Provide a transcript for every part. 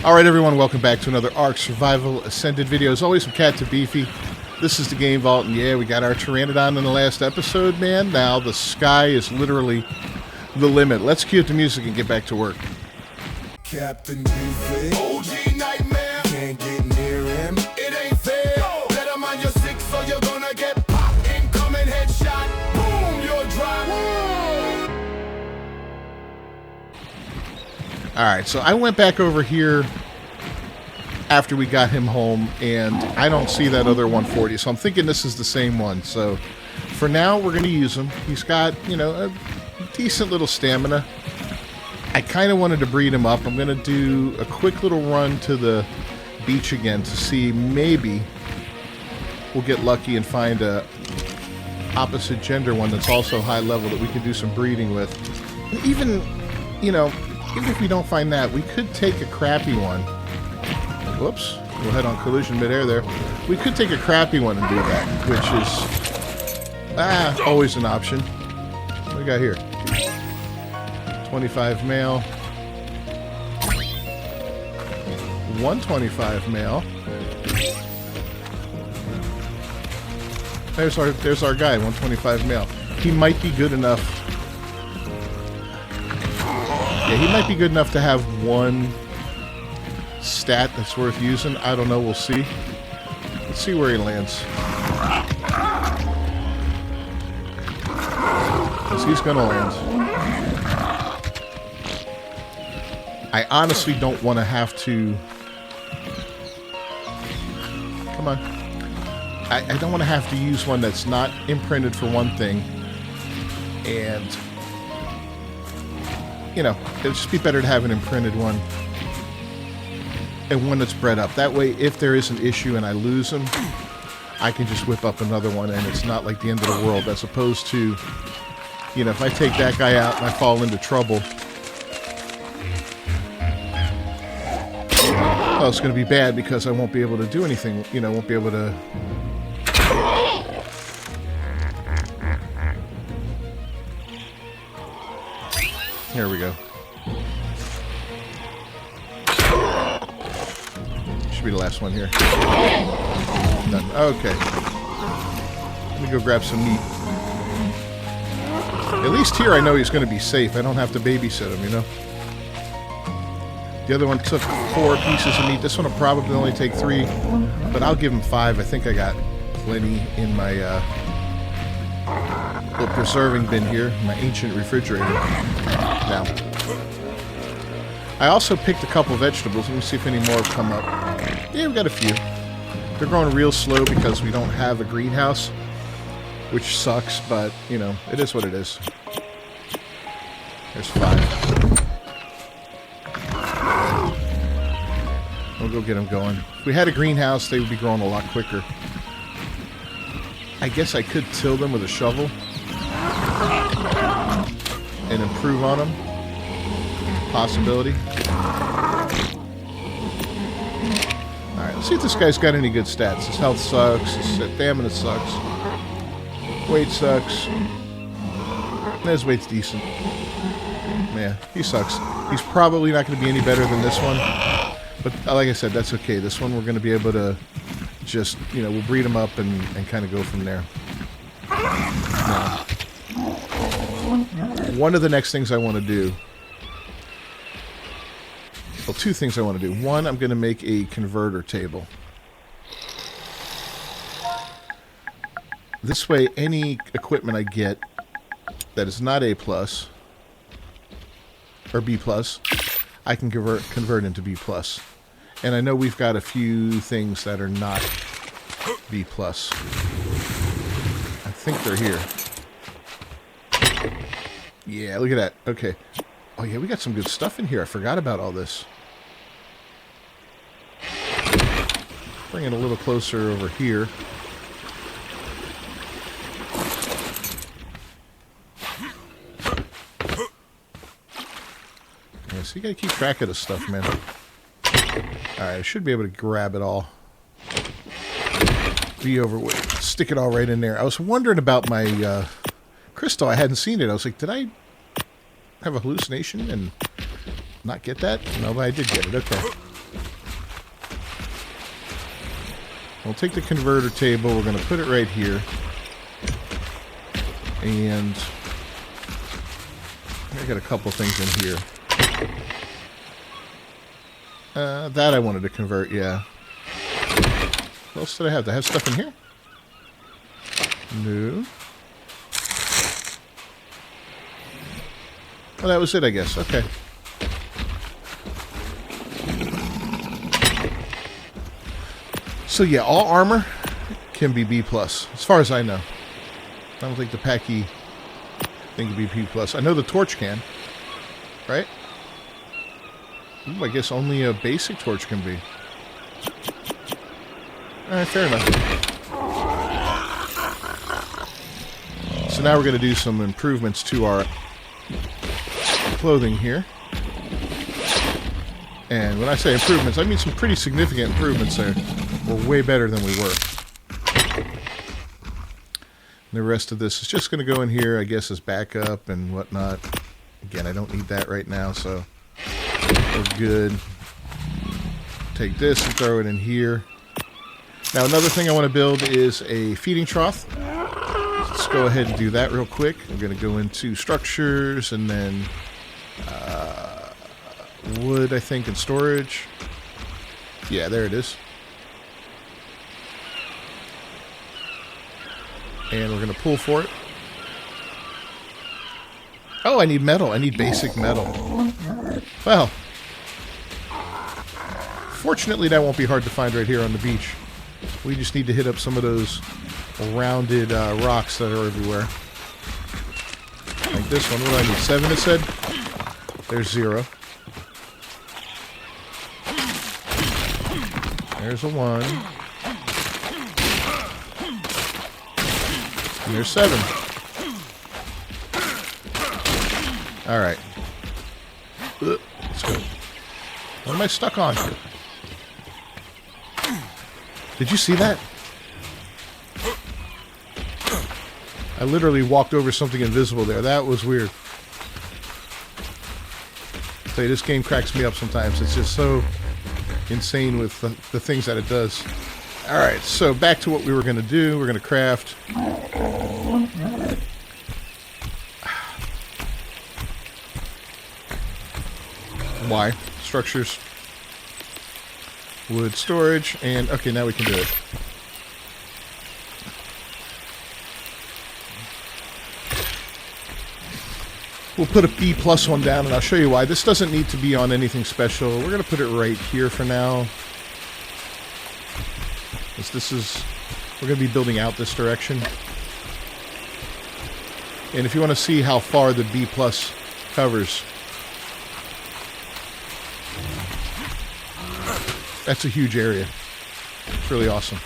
Alright everyone, welcome back to another Ark Survival Ascended video. As always, from Cat to Beefy. This is the Game Vault, and yeah, we got our Pteranodon in the last episode, man. Now the sky is literally the limit. Let's cue up the music and get back to work. Captain Beefy, OG nightmare, can't get near him, it ain't fair. Better mind your six or you're gonna get popped. Incoming headshot, boom, you're dry. Alright, so I went back over here after we got him home, and I don't see that other 140, so I'm thinking this is the same one. So for now, we're going to use him. He's got, you know, a decent little stamina. I kind of wanted to breed him up. I'm going to do a quick little run to the beach again to see maybe we'll get lucky and find a opposite gender one that's also high level that we can do some breeding with. Even, you know, even if we don't find that, we could take a crappy one. Whoops. We'll head on collision midair there. We could take a crappy one and do that, which is always an option. What do we got here? 25 male. 125 male. There's our guy, 125 male. He might be good enough. Yeah, he might be good enough to have one stat that's worth using. I don't know. We'll see. Let's see where he lands. Because he's going to land. I honestly don't want to have to... Come on. I don't want to have to use one that's not imprinted for one thing. And... you know, it'd just be better to have an imprinted one and one that's bred up. That way, if there is an issue and I lose them, I can just whip up another one and it's not like the end of the world, as opposed to, you know, if I take that guy out and I fall into trouble, oh, it's going to be bad because I won't be able to do anything, you know, won't be able to... Here we go. Should be the last one here. Done. Okay. Let me go grab some meat. At least here I know he's going to be safe. I don't have to babysit him, you know? The other one took 4 pieces of meat. This one will probably only take 3, but I'll give him 5. I think I got plenty in my little preserving bin here, my ancient refrigerator. Now, I also picked a couple vegetables. Let me see if any more have come up. Yeah, we got a few. They're growing real slow because we don't have a greenhouse, which sucks, but, you know, it is what it is. There's 5. We'll go get them going. If we had a greenhouse, they would be growing a lot quicker. I guess I could till them with a shovel and improve on them. Possibility. Alright, let's see if this guy's got any good stats. His health sucks. His stamina sucks. Weight sucks. His weight's decent. Yeah, he sucks. He's probably not going to be any better than this one. But like I said, that's okay. This one we're going to be able to just, you know, we'll breed him up and kind of go from there. Now, one of the next things I want to do... Well, 2 things I want to do. One, I'm going to make a converter table. This way, any equipment I get that is not A+, or B+, I can convert into B+. And I know we've got a few things that are not B+. I think they're here. Yeah, look at that. Okay. Oh, yeah, we got some good stuff in here. I forgot about all this. Bring it a little closer over here. Yeah, so you gotta keep track of this stuff, man. Alright, I should be able to grab it all. Be over, stick it all right in there. I was wondering about my crystal. I hadn't seen it. I was like, did I have a hallucination and not get that? No, but I did get it. Okay. We'll take the converter table. We're going to put it right here. And I got a couple things in here. That I wanted to convert, yeah. What else did I have? Did I have stuff in here? No. Well, that was it, I guess. Okay. So yeah, all armor can be B+, as far as I know. I don't think the Packy thing can be B+. I know the torch can, right? Ooh, I guess only a basic torch can be. Alright, fair enough. So now we're going to do some improvements to our clothing here. And when I say improvements, I mean some pretty significant improvements there. We're way better than we were. And the rest of this is just going to go in here, I guess, as backup and whatnot. Again, I don't need that right now, so we're good. Take this and throw it in here. Now, another thing I want to build is a feeding trough. Let's go ahead and do that real quick. I'm going to go into structures and then wood, I think, and storage. Yeah, there it is. And we're going to pull for it. Oh, I need metal. I need basic metal. Well, fortunately, that won't be hard to find right here on the beach. We just need to hit up some of those rounded rocks that are everywhere. Like this one. What do I need? 7, it said? There's 0. There's a 1. And there's 7. Alright. Let's go. What am I stuck on? Did you see that? I literally walked over something invisible there. That was weird. I'll tell you, this game cracks me up sometimes. It's just so insane with the things that it does. Alright, so back to what we were going to do. We're going to craft. Why? Structures. Wood storage. And, okay, now we can do it. We'll put a B+ one down, and I'll show you why. This doesn't need to be on anything special. We're going to put it right here for now. We're going to be building out this direction. And if you want to see how far the B+ covers, that's a huge area. It's really awesome.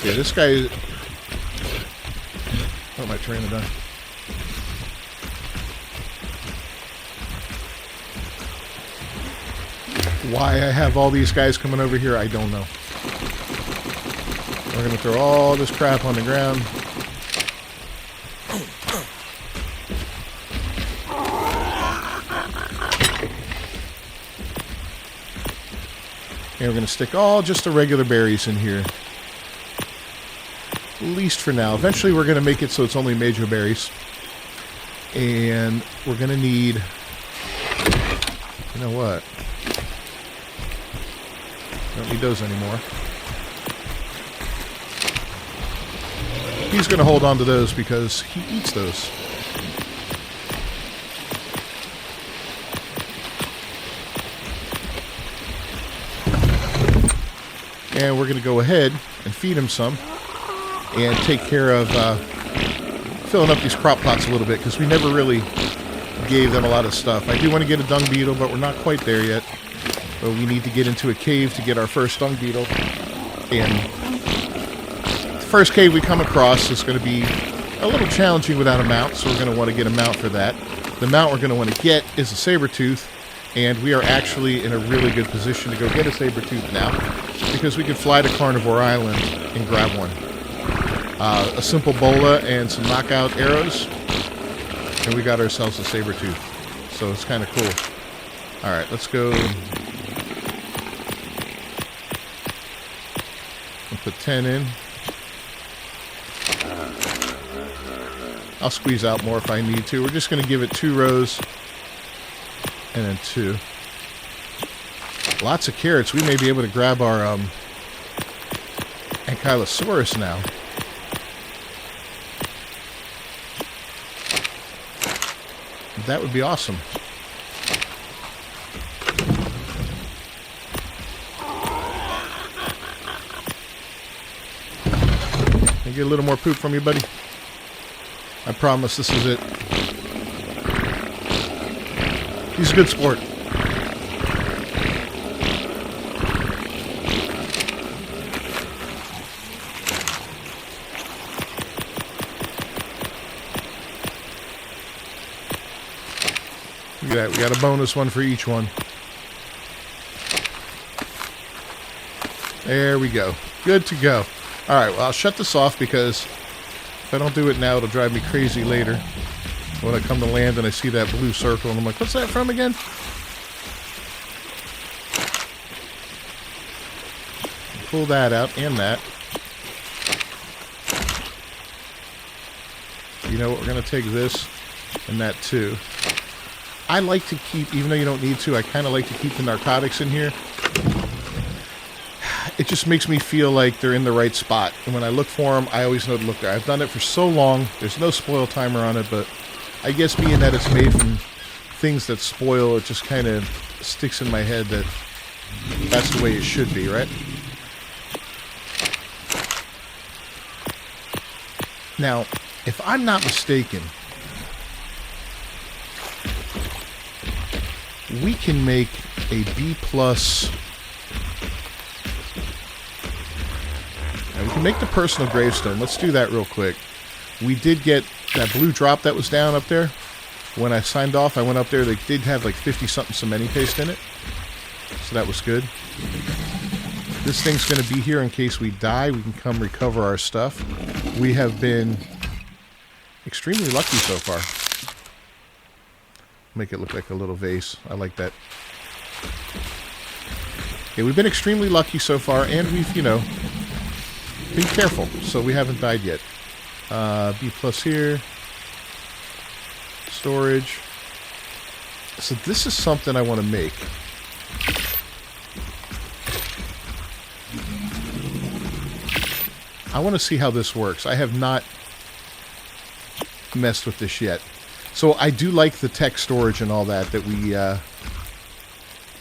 Yeah, this guy... Oh, my train of done. Why I have all these guys coming over here, I don't know. We're going to throw all this crap on the ground. And we're going to stick all just the regular berries in here. At least for now. Eventually we're going to make it so it's only major berries. And we're going to need... You know what? Don't need those anymore. He's going to hold on to those because he eats those. And we're going to go ahead and feed him some. And take care of filling up these crop plots a little bit, because we never really gave them a lot of stuff. I do want to get a dung beetle, but we're not quite there yet. But we need to get into a cave to get our first dung beetle. And the first cave we come across is going to be a little challenging without a mount, so we're going to want to get a mount for that. The mount we're going to want to get is a saber-tooth, and we are actually in a really good position to go get a saber-tooth now, because we can fly to Carnivore Island and grab one. A simple bola and some knockout arrows, and we got ourselves a saber-tooth. So it's kind of cool. Alright, let's go put 10 in. I'll squeeze out more if I need to. We're just going to give it 2 rows and then 2. Lots of carrots. We may be able to grab our Ankylosaurus now. That would be awesome. Can I get a little more poop from you, buddy? I promise this is it. He's a good sport. Look at that. We got a bonus one for each one. There we go. Good to go. Alright, well, I'll shut this off because if I don't do it now, it'll drive me crazy later. When I come to land and I see that blue circle, and I'm like, what's that from again? Pull that out, and that. You know what, we're going to take this and that too. I like to keep, even though you don't need to, I kind of like to keep the narcotics in here. It just makes me feel like they're in the right spot. And when I look for them, I always know to look there. I've done it for so long. There's no spoil timer on it, but I guess being that it's made from things that spoil, it just kind of sticks in my head that that's the way it should be, right? Now, if I'm not mistaken, we can make a B+. Now, we can make the personal gravestone. Let's do that real quick. We did get that blue drop that was down up there. When I signed off, I went up there. They did have like 50-something cementing paste in it. So that was good. This thing's going to be here in case we die. We can come recover our stuff. We have been extremely lucky so far. Make it look like a little vase. I like that. Okay, we've been extremely lucky so far, and we've, you know, been careful, so we haven't died yet. B+ here. Storage. So this is something I want to make. I want to see how this works. I have not messed with this yet. So I do like the tech storage and all that we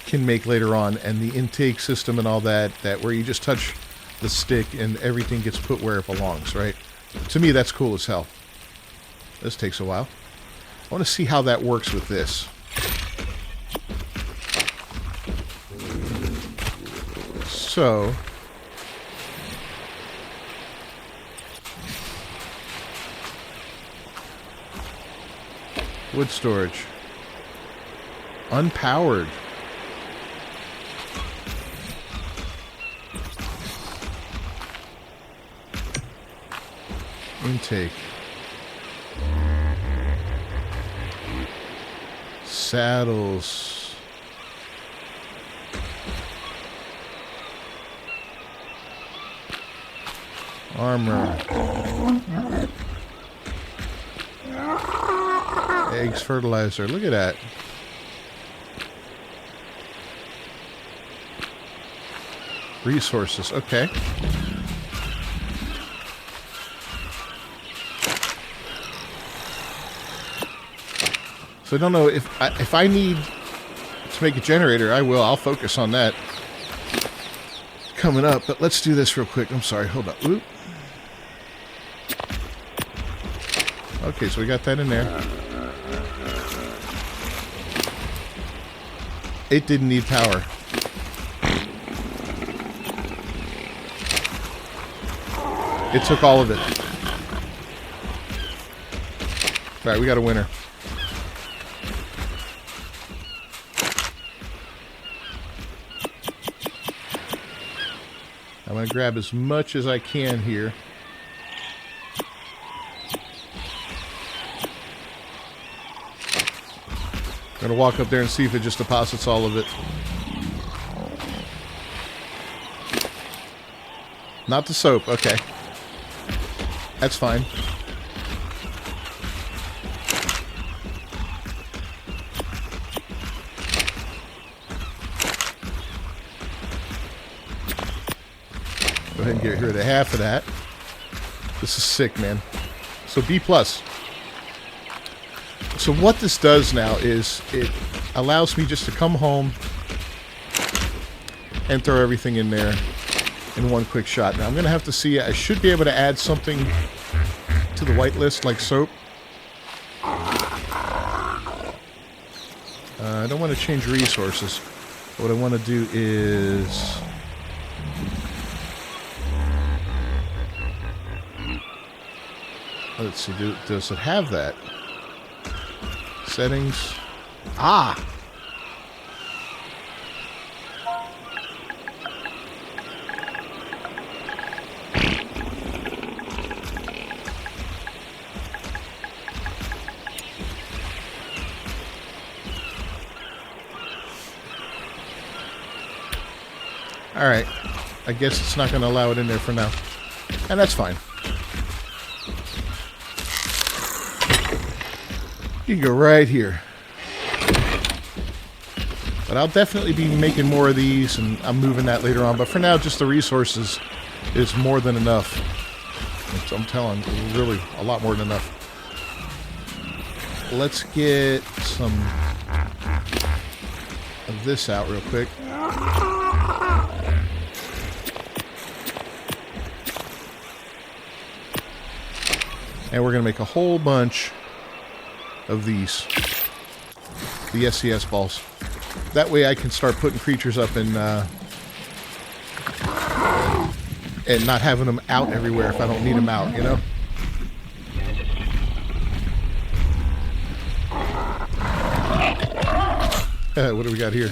can make later on, and the intake system and all that where you just touch the stick and everything gets put where it belongs, right? To me, that's cool as hell. This takes a while. I want to see how that works with this. So wood storage. Unpowered. Intake. Saddles. Armor. Eggs, fertilizer. Look at that. Resources. Okay. So I don't know if I need to make a generator, I will. I'll focus on that coming up. But let's do this real quick. I'm sorry. Hold up. Oop. Okay, so we got that in there. It didn't need power. It took all of it. All right, we got a winner. I'm going to grab as much as I can here. I'm going to walk up there and see if it just deposits all of it. Not the soap. Okay. That's fine. Go ahead and get rid of half of that. This is sick, man. So B+. So what this does now is it allows me just to come home and throw everything in there in one quick shot. Now I'm going to have to see, I should be able to add something to the whitelist like soap. I don't want to change resources. What I want to do is... Let's see, does it have that? Settings. Ah! Alright. I guess it's not going to allow it in there for now. And that's fine. You can go right here. But I'll definitely be making more of these, and I'm moving that later on. But for now, just the resources is more than enough. I'm telling you, really a lot more than enough. Let's get some of this out real quick. And we're going to make a whole bunch of these. The SCS balls. That way I can start putting creatures up and not having them out everywhere if I don't need them out, you know? What do we got here?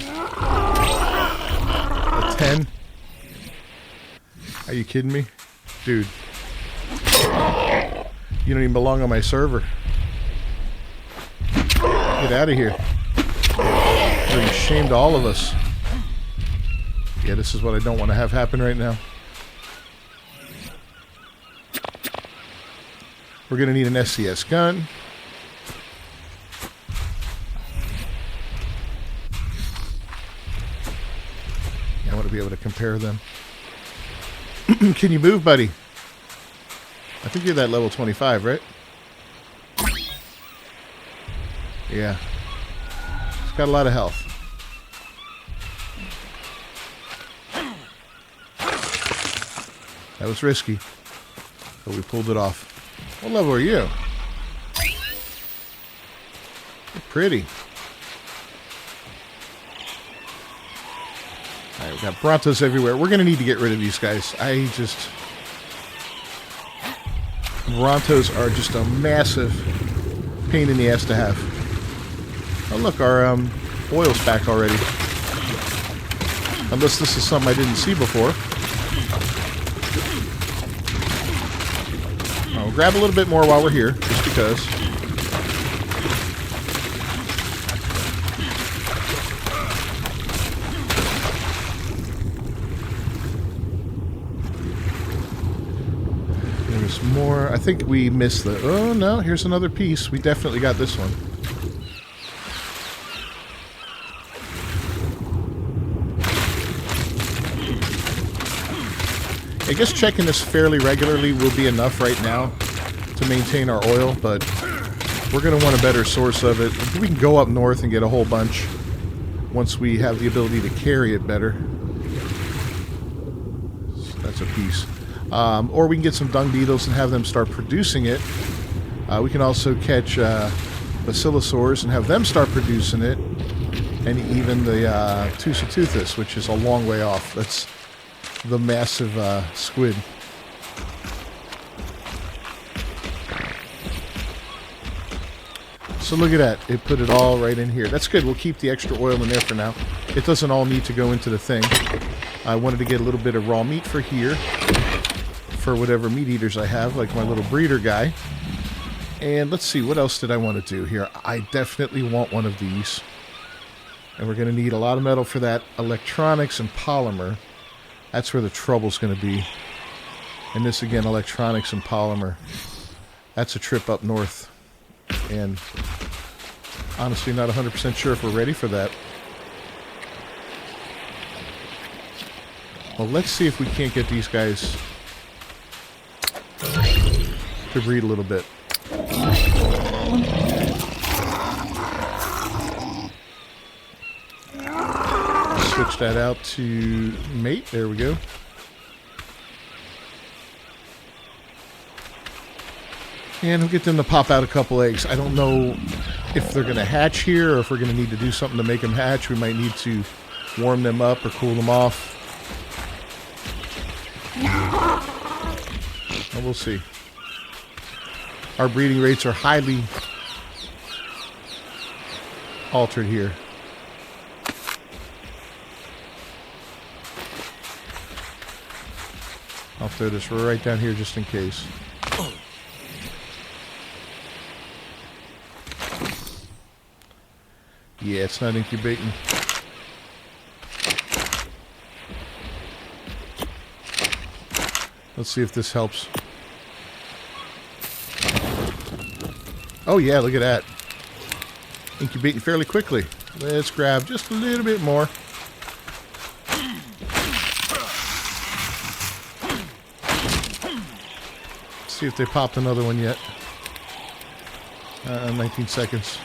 A 10? Are you kidding me? Dude. You don't even belong on my server. Get out of here. You're a shame to all of us. Yeah, this is what I don't want to have happen right now. We're going to need an SCS gun. I want to be able to compare them. Can you move, buddy? I think you're that level 25, right? Yeah. It's got a lot of health. That was risky. But we pulled it off. What level are you? You're pretty. Alright, we got Brontos everywhere. We're going to need to get rid of these guys. Brontos are just a massive pain in the ass to have. Oh look, our oil's back already. Unless this is something I didn't see before. I'll grab a little bit more while we're here, just because. There's more. I think we missed the... Oh no, here's another piece. We definitely got this one. I guess checking this fairly regularly will be enough right now to maintain our oil, but we're going to want a better source of it. We can go up north and get a whole bunch once we have the ability to carry it better. So that's a piece. Or we can get some dung beetles and have them start producing it. We can also catch basilosaurs and have them start producing it. And even the Tusiteuthis, which is a long way off. That's the massive squid. So look at that. It put it all right in here. That's good. We'll keep the extra oil in there for now. It doesn't all need to go into the thing. I wanted to get a little bit of raw meat for here. For whatever meat eaters I have, like my little breeder guy. And let's see, what else did I want to do here? I definitely want one of these. And we're going to need a lot of metal for that. Electronics and polymer. That's where the trouble's going to be. And this again, electronics and polymer. That's a trip up north. And honestly, not 100% sure if we're ready for that. Well, let's see if we can't get these guys to breed a little bit. Switch that out to mate. There we go. And we'll get them to pop out a couple eggs. I don't know if they're going to hatch here or if we're going to need to do something to make them hatch. We might need to warm them up or cool them off. Well, we'll see. Our breeding rates are highly altered here. I'll throw this right down here just in case. Yeah, it's not incubating. Let's see if this helps. Oh yeah, look at that. Incubating fairly quickly. Let's grab just a little bit more. See if they popped another one yet. 19 seconds.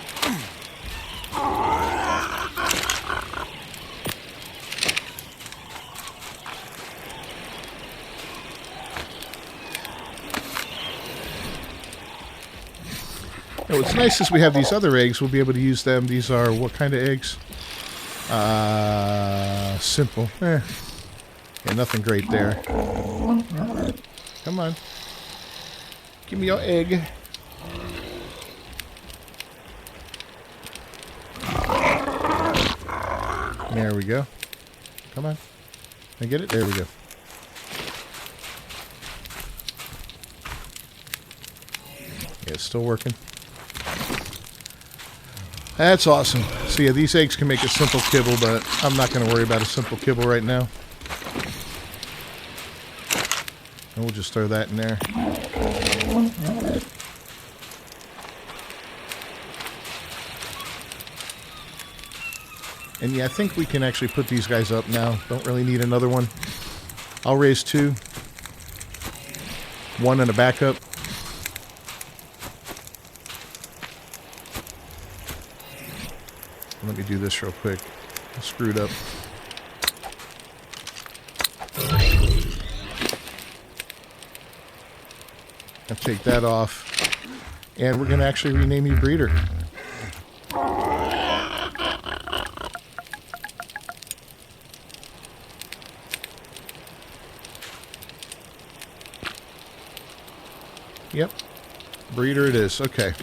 Oh, what's nice is we have these other eggs. We'll be able to use them. These are what kind of eggs? Simple. Yeah, nothing great there. Come on. Give me your egg. There we go. Come on. Can I get it? There we go. Yeah, it's still working. That's awesome. So yeah, these eggs can make a simple kibble, but I'm not going to worry about a simple kibble right now. And we'll just throw that in there. And yeah, I think we can actually put these guys up now. Don't really need another one. I'll raise 2. 1 and a backup. Let me do this real quick. I screwed up. I'll take that off. And we're going to actually rename you Breeder. Yep. Breeder it is. Okay.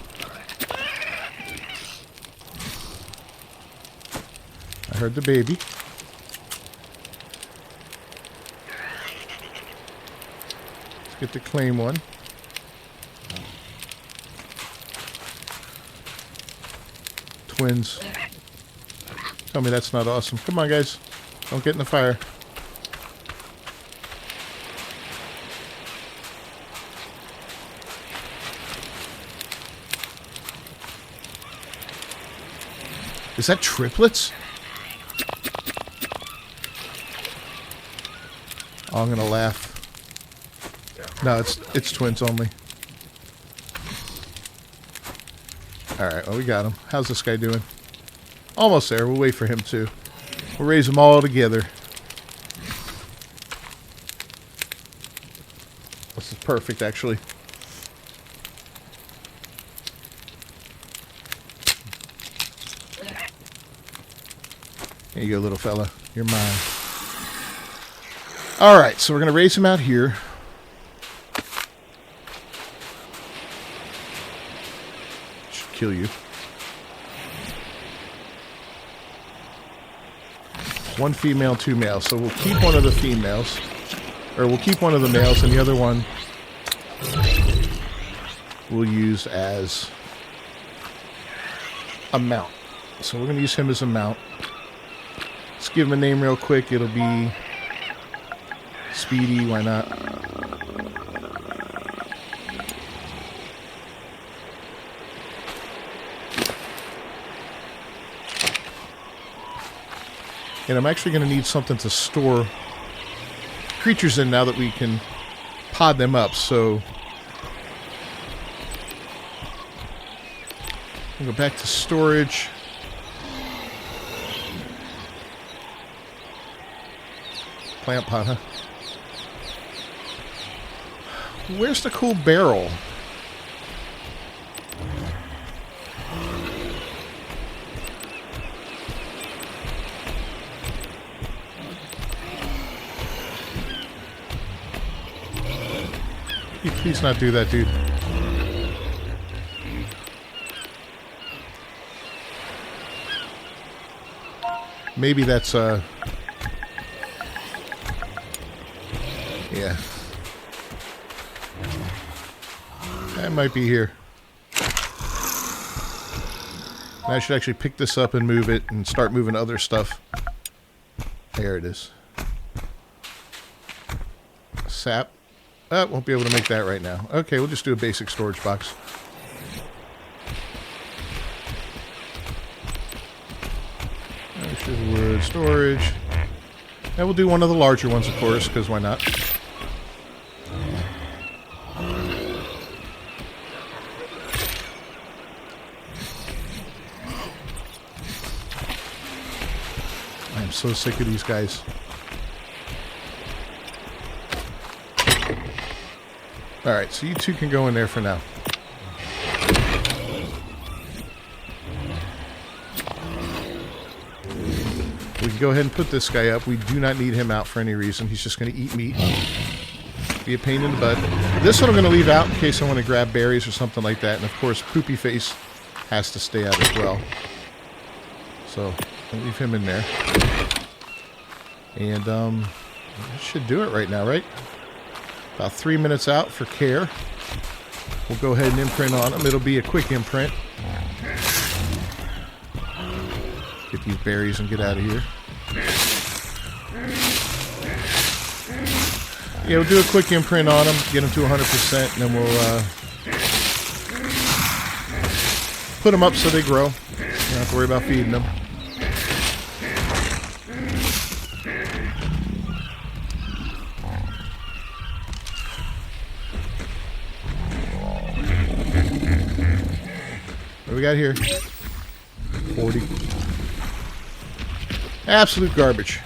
I heard the baby. Let's get the claim one. Twins. Tell me that's not awesome. Come on, guys. Don't get in the fire. Is that triplets? Oh, I'm gonna laugh. No, it's twins only. Alright, well, we got him. How's this guy doing? Almost there. We'll wait for him too. We'll raise them all together. This is perfect, actually. Here you go, little fella. You're mine. Alright, so we're going to raise him out here. Should kill you. 1 female, 2 males. So we'll keep one of the females. Or we'll keep one of the males, and the other one we'll use as a mount. So we're going to use him as a mount. Let's give him a name real quick. It'll be Speedy. Why not? And I'm actually going to need something to store creatures in now that we can pod them up. So I'll go back to storage. Plant pot, huh? Where's the cool barrel? Can you please not do that, dude? Maybe that's, yeah. That might be here. I should actually pick this up and move it and start moving other stuff. There it is. Sap. Won't be able to make that right now. Okay, we'll just do a basic storage box. There's wood storage. And we'll do one of the larger ones, of course, because why not? I am so sick of these guys. Alright, so you two can go in there for now. We can go ahead and put this guy up. We do not need him out for any reason. He's just going to eat meat. Be a pain in the butt. This one I'm going to leave out in case I want to grab berries or something like that. And of course, Poopy Face has to stay out as well. So, I'll leave him in there. And, that should do it right now, right? About 3 minutes out for care. We'll go ahead and imprint on them. It'll be a quick imprint. Get these berries and get out of here. Yeah, we'll do a quick imprint on them, get them to 100%, and then we'll put them up so they grow. You don't have to worry about feeding them. What do we got here? 40. Absolute garbage.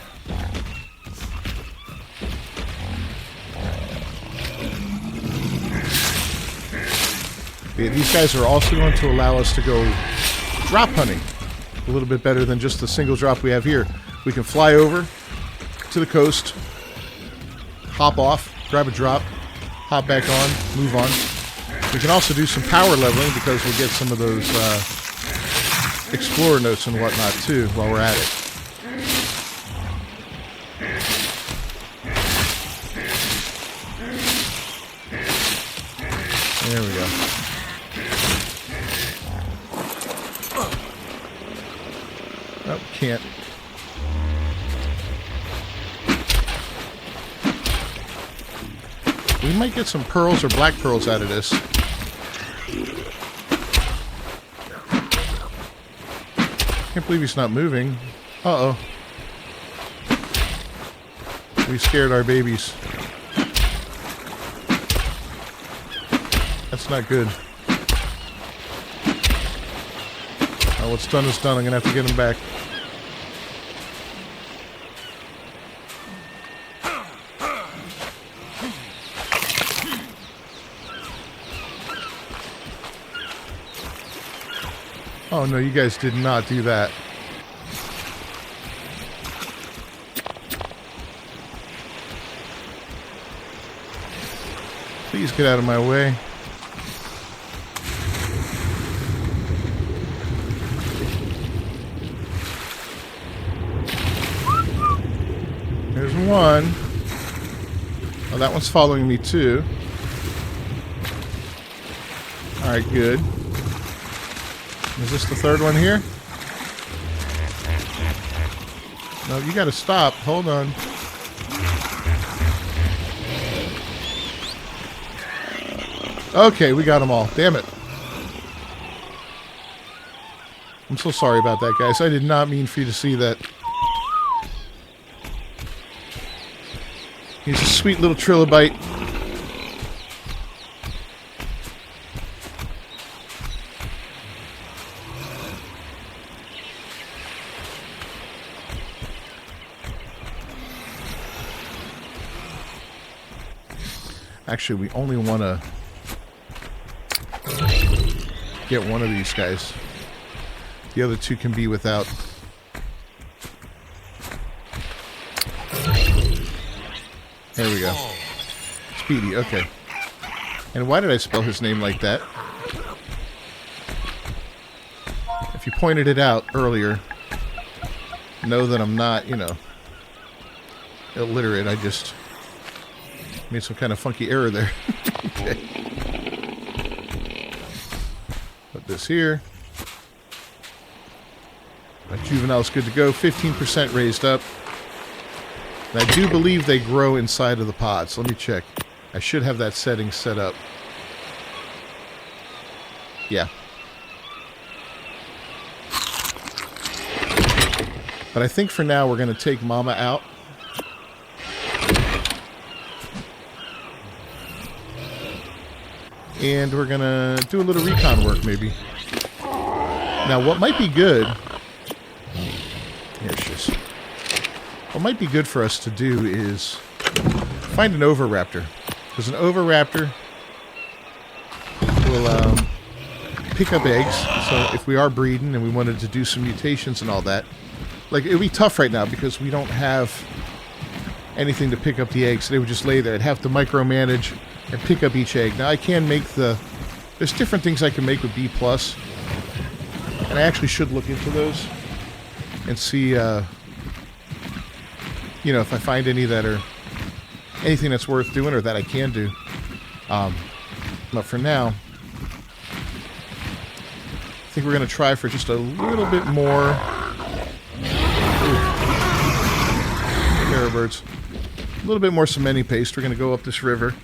Yeah, these guys are also going to allow us to go drop hunting a little bit better than just the single drop we have here. We can fly over to the coast, hop off, grab a drop, hop back on, move on. We can also do some power leveling because we'll get some of those explorer notes and whatnot too while we're at it. There we go. Oh, can't. We might get some pearls or black pearls out of this. Can't believe he's not moving. Uh-oh. We scared our babies. That's not good. Oh, what's done is done. I'm going to have to get him back. Oh no, you guys did not do that. Please get out of my way. There's one. Oh, that one's following me too. Alright, good. Is this the third one here? No, you gotta stop. Hold on. Okay, we got them all. Damn it. I'm so sorry about that, guys. I did not mean for you to see that. He's a sweet little trilobite. Actually, we only want to get one of these guys. The other two can be without. There we go. Speedy, okay. And why did I spell his name like that? If you pointed it out earlier, know that I'm not, you know, illiterate. I just made some kind of funky error there. Okay. Put this here. My juvenile's good to go. 15% raised up. And I do believe they grow inside of the pods. Let me check. I should have that setting set up. Yeah. But I think for now we're going to take Mama out. And we're going to do a little recon work, maybe. Now, what might be good... Here she is. What might be good for us to do is find an Oviraptor. Because an Oviraptor will pick up eggs. So if we are breeding and we wanted to do some mutations and all that... Like, it would be tough right now because we don't have anything to pick up the eggs. So they would just lay there. I'd have to micromanage and pick up each egg. Now, I can make the... There's different things I can make with B+. And I actually should look into those and see, you know, if I find any that are... Anything that's worth doing or that I can do. But for now, I think we're going to try for just a little bit more... Birds. A little bit more cementing paste. We're going to go up this river,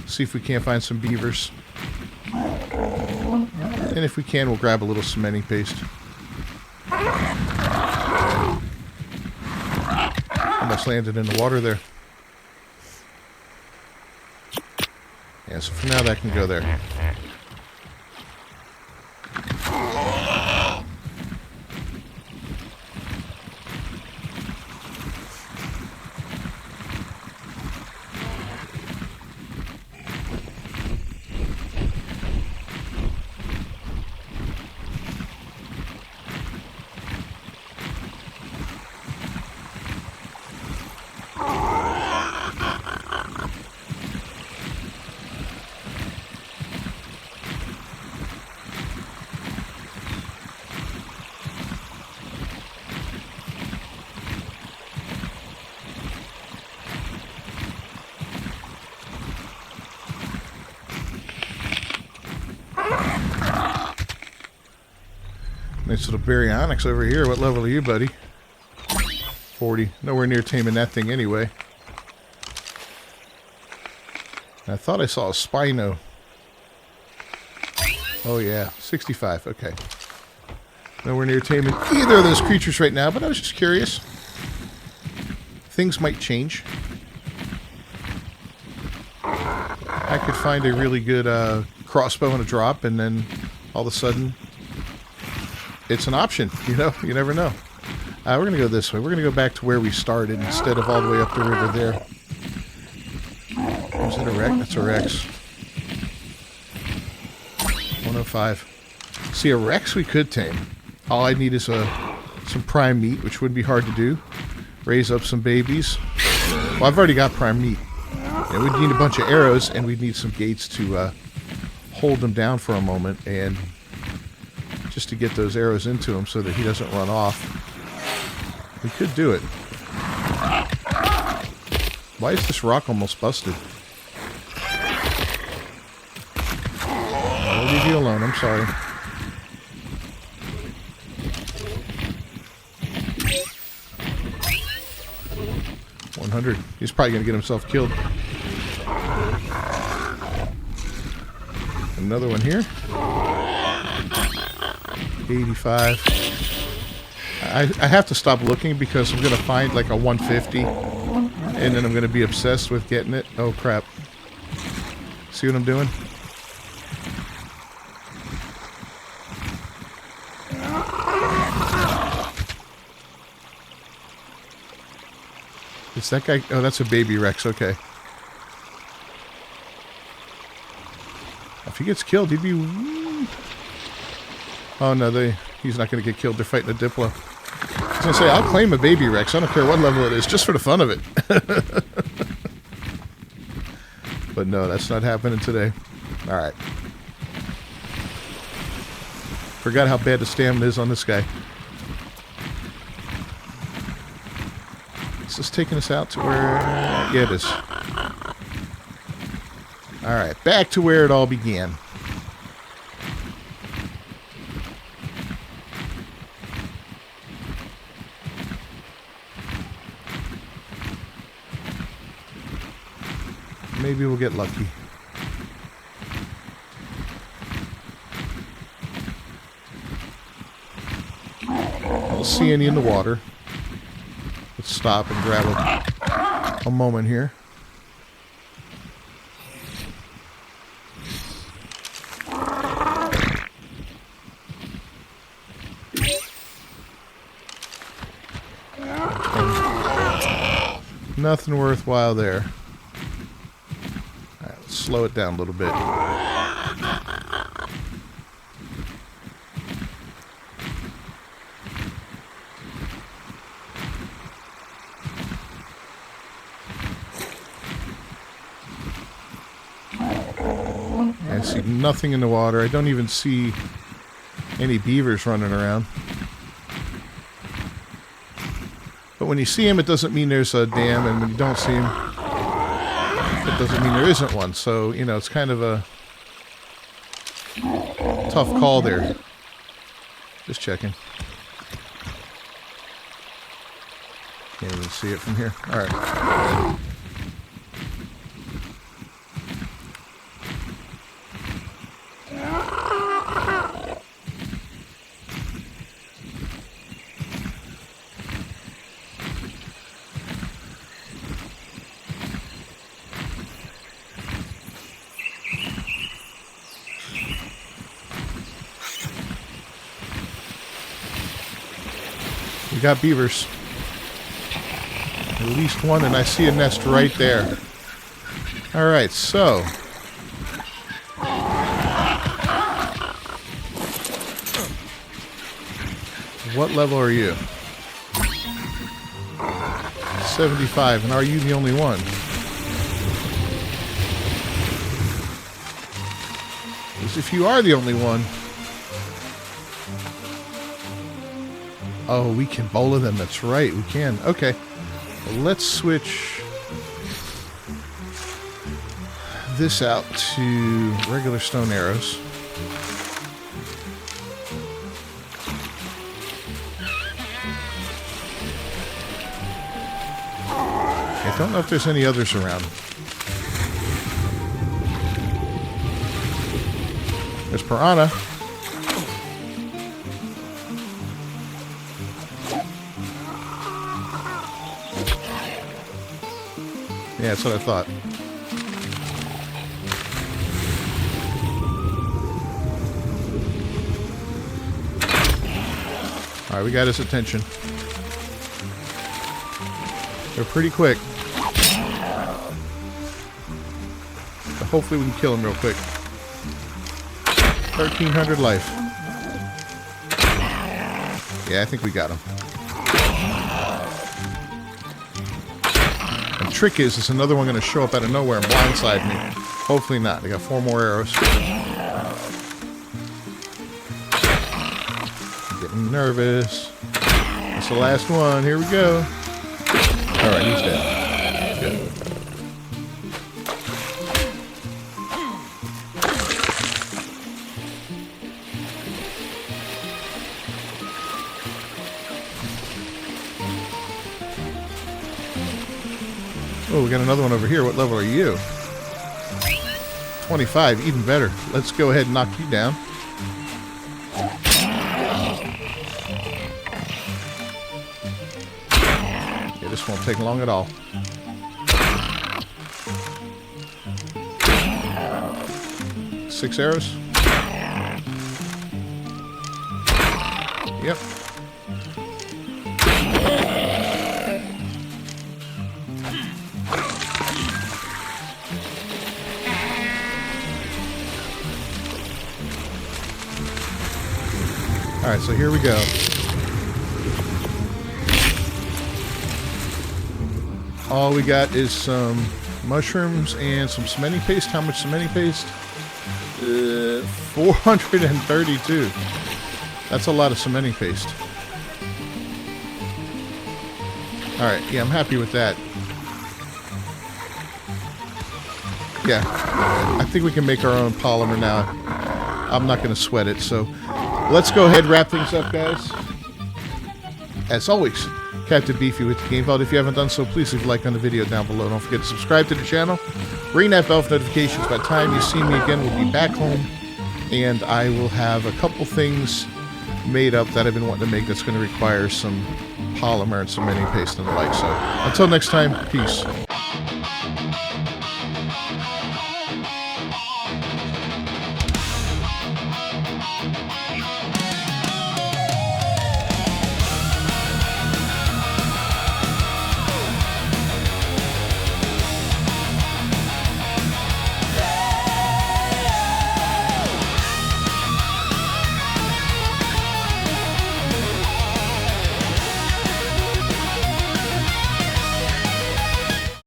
see if we can't find some beavers. And if we can, we'll grab a little cementing paste. Almost landed in the water there. Yeah, so for now that can go there. Nice little baryonyx over here. What level are you, buddy? 40. Nowhere near taming that thing anyway. I thought I saw a Spino. Oh yeah, 65. Okay. Nowhere near taming either of those creatures right now, but I was just curious. Things might change. I could find a really good crossbow and a drop, and then all of a sudden... It's an option, you know? You never know. We're going to go this way. We're going to go back to where we started instead of all the way up the river there. Is it a Rex? That's a Rex. 105. See, a Rex we could tame. All I need is some prime meat, which wouldn't be hard to do. Raise up some babies. Well, I've already got prime meat. And we'd need a bunch of arrows, and we'd need some gates to hold them down for a moment, and... just to get those arrows into him so that he doesn't run off. We could do it. Why is this rock almost busted? I'll leave you alone, I'm sorry. $100. He's probably going to get himself killed. Another one here. 85. I have to stop looking because I'm going to find like a 150. And then I'm going to be obsessed with getting it. Oh, crap. See what I'm doing? It's that guy. Oh, that's a baby Rex. Okay. If he gets killed, he'd be... Oh, no, he's not going to get killed. They're fighting a Diplo. I was going to say, I'll claim a baby Rex. I don't care what level it is, just for the fun of it. But no, that's not happening today. All right. Forgot how bad the stamina is on this guy. Is this taking us out to where... Yeah, it is. All right, back to where it all began. Maybe we'll get lucky. I don't see any in the water. Let's stop and grab a moment here. Nothing worthwhile there. Alright, let's slow it down a little bit. I see nothing in the water. I don't even see any beavers running around. But when you see him, it doesn't mean there's a dam, and when you don't see him, it doesn't mean there isn't one. So, you know, it's kind of a tough call there. Just checking. Can't even see it from here. All right. We got beavers. At least one, and I see a nest right there. Alright, so. What level are you? 75, and are you the only one? Because if you are the only one... Oh, we can bola them. That's right. We can. Okay. Well, let's switch this out to regular stone arrows. I don't know if there's any others around. There's piranha. Yeah, that's what I thought. Alright, we got his attention. They're pretty quick. So hopefully we can kill him real quick. 1,300 life. Yeah, I think we got him. Trick is another one going to show up out of nowhere and blindside me. Hopefully not. I got 4 more arrows. I'm getting nervous. That's the last one. Here we go. Alright, he's dead. Good. Oh, we got another one over here. What level are you? 25, even better. Let's go ahead and knock you down. This won't take long at all. Six arrows. Yep. Alright, so here we go. All we got is some mushrooms and some cementing paste. How much cementing paste? 432. That's a lot of cementing paste. Alright, yeah, I'm happy with that. Yeah, I think we can make our own polymer now. I'm not going to sweat it, so let's go ahead and wrap things up, guys. As always, Captain Beefy with the Game Vault. If you haven't done so, please leave a like on the video down below. Don't forget to subscribe to the channel. Ring that bell for notifications. By the time you see me again, we'll be back home, and I will have a couple things made up that I've been wanting to make that's going to require some polymer and some mini paste and the like. So until next time, peace.